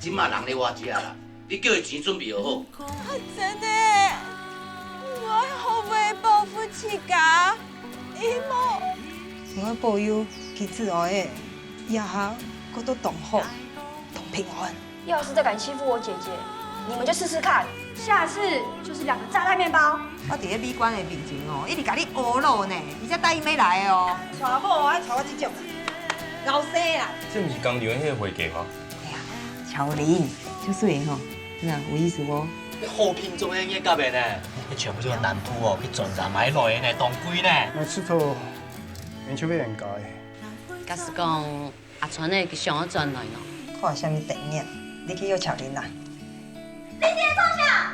即马人咧外食啦，你叫伊钱准备好。真的，我后悔报复起家，姨母。我保佑其子后的以后我都同好、同平安。要是再敢欺负我姐姐，你们就试试看，下次就是2个炸弹面包。我伫咧美观的面前哦，一直甲你学路呢，而且答应要来的哦。娶某爱娶我这种，后生啦。这不是刚留迄个会计吗？哎呀，巧玲，就水吼，真的有意思哦。你好品种的嘢甲面呢？你全部这个南部哦，去转站买落的呢，当归呢。我佚佗，免手要人家的。假使讲阿川的上要转来咯。看什么电影？你去约巧玲啦。你爹做啥？